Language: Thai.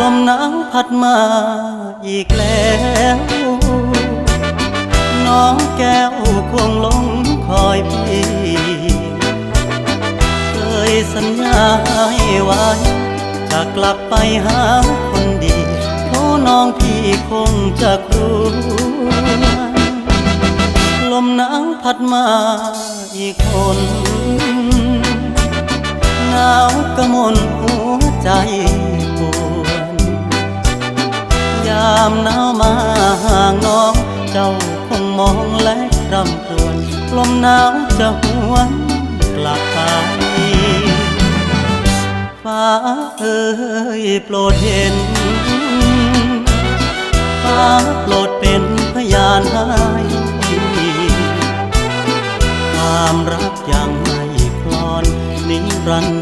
ลมหนาวพัดมาอีกแล้วน้องแก้วคงหลงคอยพี่เคยสัญญาให้ไว้จะกลับไปหาคนดีโทน้องพี่คงจะครวญลมหนาวพัดมาอีกคนหนาวกระมนหัวใจปวดยามหนาวมาห่างน้องเจ้าคงมองและรำครวญลมหนาวจะหวนกลับไปฟ้าเอ่ยโปรดเห็นฟ้าโปรดเป็นพยานให้ความรักยังไม่คลอนนิรันด